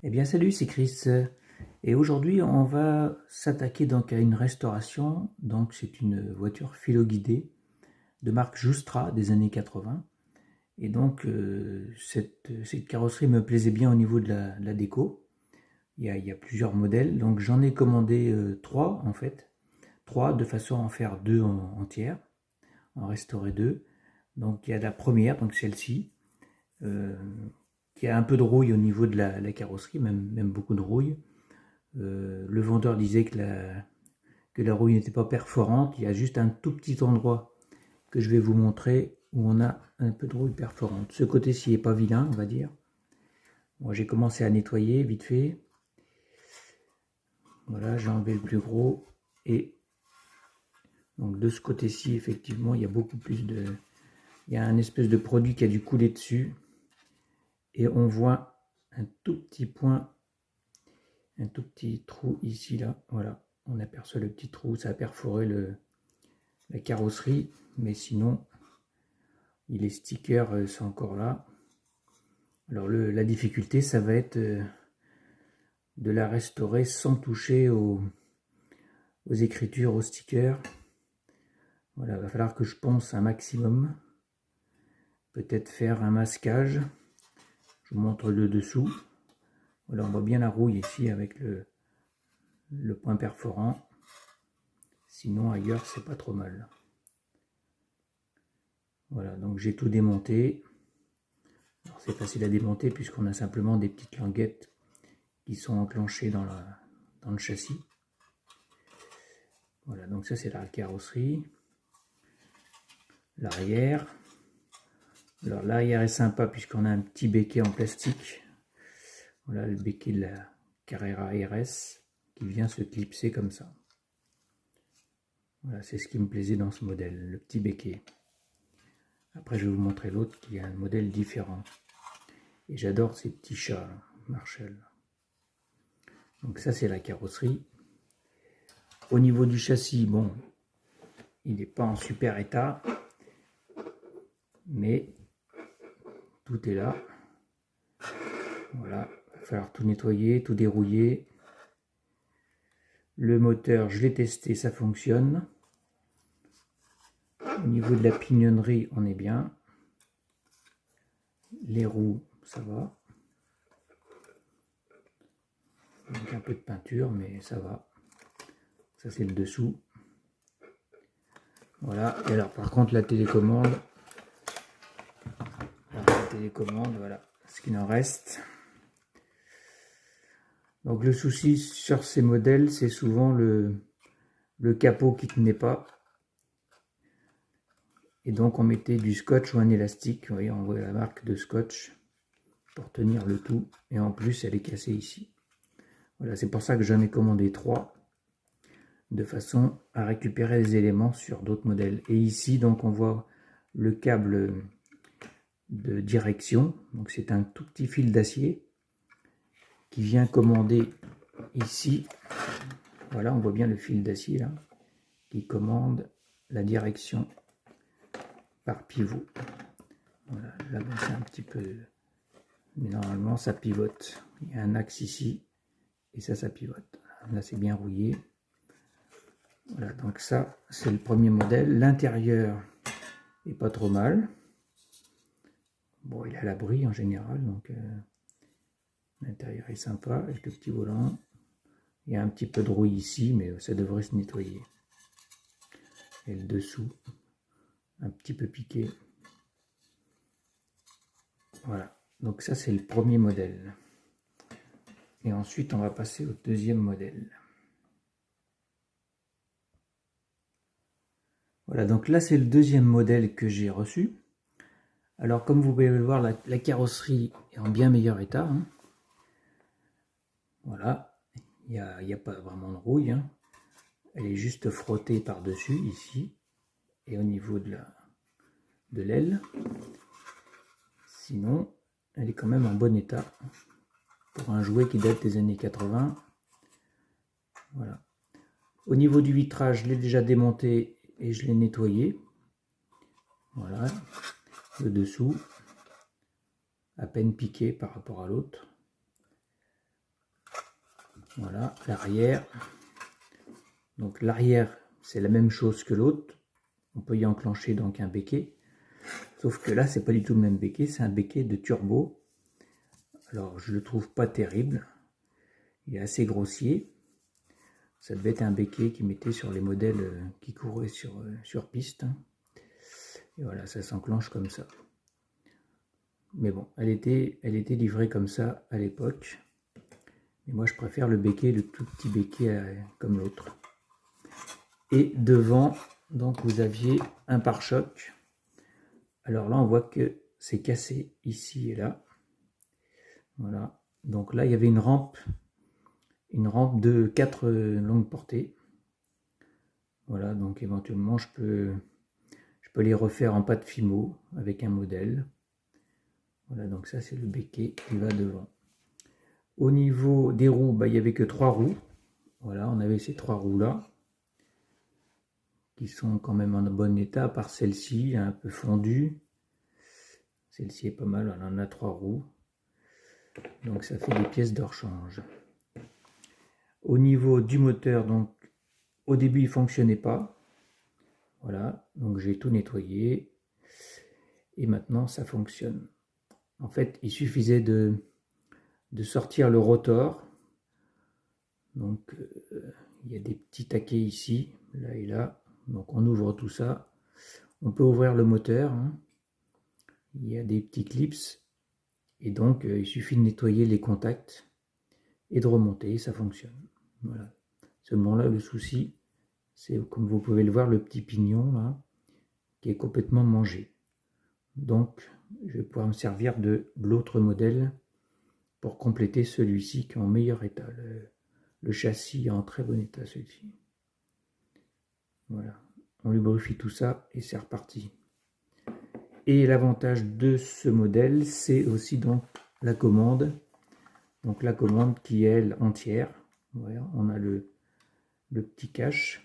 Eh bien salut, c'est Chris. Et aujourd'hui on va s'attaquer donc à une restauration. Donc c'est une voiture philo-guidée de marque Joustra des années 80. Et donc cette carrosserie me plaisait bien au niveau de la déco. Il y a plusieurs modèles, donc j'en ai commandé trois en fait. Trois de façon à en faire deux entières, en restaurer deux. Donc il y a la première, donc celle-ci, euh, qui a un peu de rouille au niveau de la carrosserie, même beaucoup de rouille. Le vendeur disait que la rouille n'était pas perforante. Il y a juste un tout petit endroit que je vais vous montrer où on a un peu de rouille perforante. Ce côté-ci n'est pas vilain, on va dire. Moi, j'ai commencé à nettoyer vite fait. Voilà, j'ai enlevé le plus gros. Et donc de ce côté-ci, effectivement, il y a beaucoup plus de... Il y a un espèce de produit qui a dû couler dessus. Et on voit un tout petit point, un tout petit trou ici, là. Voilà, on aperçoit le petit trou, ça a perforé la carrosserie. Mais sinon, les stickers sont encore là. Alors la difficulté, ça va être de la restaurer sans toucher aux écritures, aux stickers. Voilà, il va falloir que je ponce un maximum. Peut-être faire un masquage. Je vous montre le dessous. Voilà, on voit bien la rouille ici avec le point perforant. Sinon ailleurs, c'est pas trop mal. Voilà, donc j'ai tout démonté. C'est facile à démonter puisqu'on a simplement des petites languettes qui sont enclenchées dans le châssis. Voilà, donc ça c'est la carrosserie. L'arrière. Alors l'arrière est sympa puisqu'on a un petit béquet en plastique. Voilà le béquet de la Carrera RS qui vient se clipser comme ça. Voilà, c'est ce qui me plaisait dans ce modèle, le petit béquet. Après je vais vous montrer l'autre qui a un modèle différent. Et j'adore ces petits chats Marshall. Donc ça c'est la carrosserie. Au niveau du châssis, bon, il n'est pas en super état, mais tout est là. Voilà, il va falloir tout nettoyer, tout dérouiller. Le moteur, je l'ai testé, ça fonctionne. Au niveau de la pignonnerie, on est bien. Les roues, ça va. Donc un peu de peinture, mais ça va. Ça c'est le dessous. Voilà, et alors par contre la télécommande, voilà ce qu'il en reste. Donc le souci sur ces modèles, c'est souvent le capot qui ne tenait pas. Et donc on mettait du scotch ou un élastique. Vous voyez, on voit la marque de scotch pour tenir le tout. Et en plus, elle est cassée ici. Voilà, c'est pour ça que j'en ai commandé 3. De façon à récupérer les éléments sur d'autres modèles. Et ici, donc on voit le câble de direction. Donc c'est un tout petit fil d'acier qui vient commander ici. Voilà, on voit bien le fil d'acier là, qui commande la direction par pivot. Voilà, là c'est un petit peu... Mais normalement ça pivote. Il y a un axe ici, et ça pivote. Là c'est bien rouillé. Voilà, donc ça c'est le premier modèle. L'intérieur est pas trop mal. Bon, il a l'abri en général, donc l'intérieur est sympa avec le petit volant. Il y a un petit peu de rouille ici, mais ça devrait se nettoyer. Et le dessous, un petit peu piqué. Voilà, donc ça c'est le premier modèle. Et ensuite on va passer au deuxième modèle. Voilà, donc là c'est le deuxième modèle que j'ai reçu. Alors comme vous pouvez le voir, la carrosserie est en bien meilleur état. Hein. Voilà, il n'y a pas vraiment de rouille. Hein. Elle est juste frottée par-dessus ici. Et au niveau de l'aile. Sinon, elle est quand même en bon état. Pour un jouet qui date des années 80. Voilà. Au niveau du vitrage, je l'ai déjà démonté et je l'ai nettoyé. Voilà. Le dessous, à peine piqué par rapport à l'autre. Voilà, l'arrière. Donc l'arrière, c'est la même chose que l'autre. On peut y enclencher donc un béquet. Sauf que là, c'est pas du tout le même béquet, c'est un béquet de turbo. Alors, je le trouve pas terrible. Il est assez grossier. Ça devait être un béquet qui mettait sur les modèles qui couraient sur piste. Et voilà, ça s'enclenche comme ça. Mais bon, elle était livrée comme ça à l'époque. Et moi, je préfère le béquet, le tout petit béquet comme l'autre. Et devant, donc, vous aviez un pare-choc. Alors là, on voit que c'est cassé ici et là. Voilà. Donc là, il y avait une rampe de 4 longues portées. Voilà, donc éventuellement, je peux les refaire en pâte Fimo avec un modèle. Voilà, donc ça, c'est le béquet qui va devant. Au niveau des roues, il n'y avait que 3 roues. Voilà, on avait ces 3 roues-là, qui sont quand même en bon état, à part celle-ci, un peu fondue. Celle-ci est pas mal, on en a 3 roues. Donc ça fait des pièces de rechange. Au niveau du moteur, donc au début il ne fonctionnait pas. Voilà, donc j'ai tout nettoyé. Et maintenant ça fonctionne. En fait, il suffisait de sortir le rotor. Donc il y a des petits taquets ici, là et là. Donc on ouvre tout ça. On peut ouvrir le moteur. Hein. Il y a des petits clips. Et donc il suffit de nettoyer les contacts et de remonter, ça fonctionne. Voilà. Seulement là, le souci, c'est comme vous pouvez le voir, le petit pignon là, qui est complètement mangé. Donc, je vais pouvoir me servir de l'autre modèle pour compléter celui-ci qui est en meilleur état. Le châssis est en très bon état, celui-ci. Voilà. On lubrifie tout ça et c'est reparti. Et l'avantage de ce modèle, c'est aussi donc la commande. Donc la commande qui est, elle, entière. Voilà, on a le petit cache.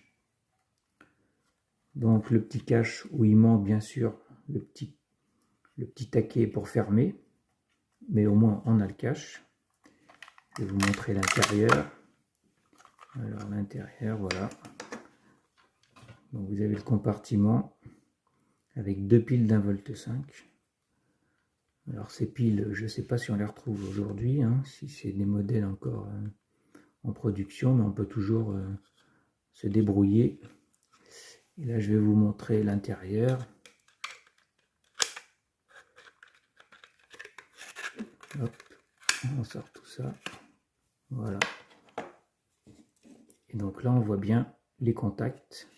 Donc le petit cache où il manque bien sûr le petit taquet pour fermer. Mais au moins on a le cache. Je vais vous montrer l'intérieur. Alors l'intérieur, voilà. Donc vous avez le compartiment avec 2 piles d'1,5 V. Alors ces piles, je ne sais pas si on les retrouve aujourd'hui, hein, si c'est des modèles encore en production, mais on peut toujours se débrouiller. Et là je vais vous montrer l'intérieur. Hop, on sort tout ça. Voilà. Et donc là on voit bien les contacts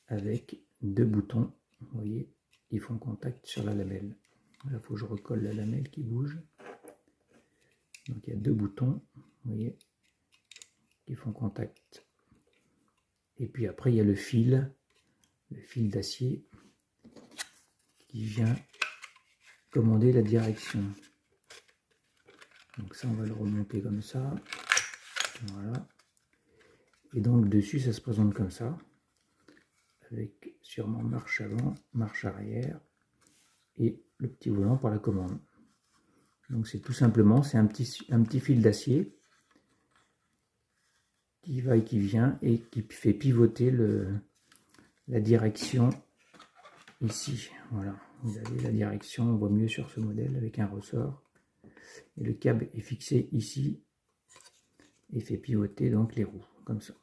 avec 2 boutons. Vous voyez, ils font contact sur la lamelle. Là, il faut que je recolle la lamelle qui bouge. Donc il y a 2 boutons, vous voyez, qui font contact. Et puis après, il y a le fil d'acier qui vient commander la direction. Donc ça, on va le remonter comme ça. Voilà. Et donc dessus, ça se présente comme ça, avec sûrement marche avant, marche arrière, et le petit volant pour la commande. Donc c'est tout simplement, c'est un petit fil d'acier qui va et qui vient et qui fait pivoter la direction ici. Voilà, vous avez la direction, on voit mieux sur ce modèle avec un ressort. Et le câble est fixé ici et fait pivoter donc les roues, comme ça.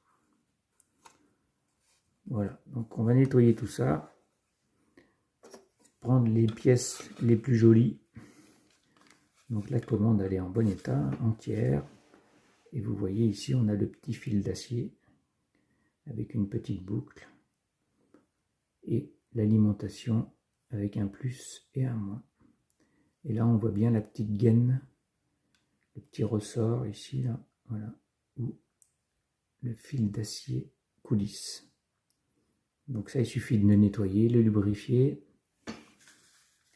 Voilà, donc on va nettoyer tout ça, prendre les pièces les plus jolies. Donc la commande elle est en bon état, entière. Et vous voyez ici on a le petit fil d'acier avec une petite boucle. Et l'alimentation avec un plus et un moins. Et là on voit bien la petite gaine, le petit ressort ici, là, voilà, où le fil d'acier coulisse. Donc ça, il suffit de le nettoyer, le lubrifier,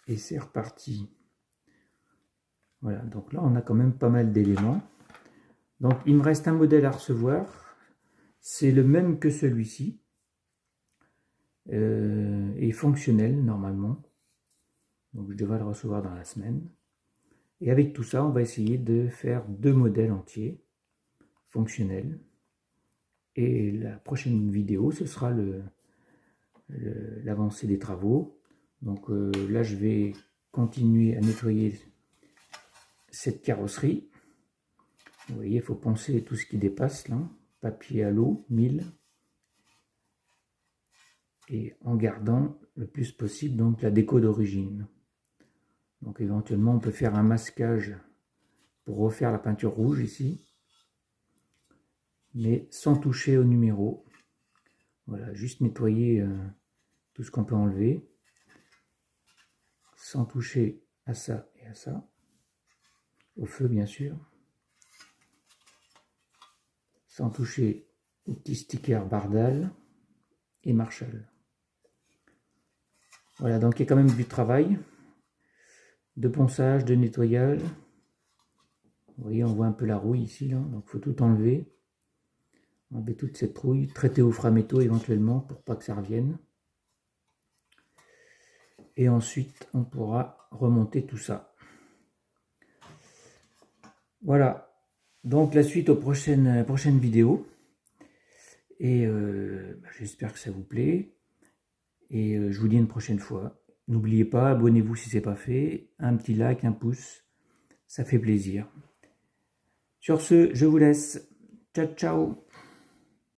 et c'est reparti. Voilà, donc là, on a quand même pas mal d'éléments. Donc, il me reste un modèle à recevoir. C'est le même que celui-ci. Et fonctionnel, normalement. Donc, je devrais le recevoir dans la semaine. Et avec tout ça, on va essayer de faire 2 modèles entiers. fonctionnel. Et la prochaine vidéo, ce sera l'avancée des travaux. Donc là, je vais continuer à nettoyer cette carrosserie. Vous voyez, il faut poncer tout ce qui dépasse là. Papier à l'eau, 1000. Et en gardant le plus possible donc la déco d'origine. Donc éventuellement, on peut faire un masquage pour refaire la peinture rouge ici, mais sans toucher au numéro. Voilà, juste nettoyer tout ce qu'on peut enlever, sans toucher à ça et à ça, au feu bien sûr, sans toucher aux petits stickers Bardal et Marshall. Voilà, donc il y a quand même du travail, de ponçage, de nettoyage. Vous voyez, on voit un peu la rouille ici, là, donc il faut tout enlever. Enlever toute cette rouille, traiter au framéto éventuellement pour pas que ça revienne. Et ensuite, on pourra remonter tout ça. Voilà, donc la suite aux prochaines vidéos. Et j'espère que ça vous plaît. Et je vous dis une prochaine fois. N'oubliez pas, abonnez-vous si ce n'est pas fait. Un petit like, un pouce, ça fait plaisir. Sur ce, je vous laisse. Ciao, ciao.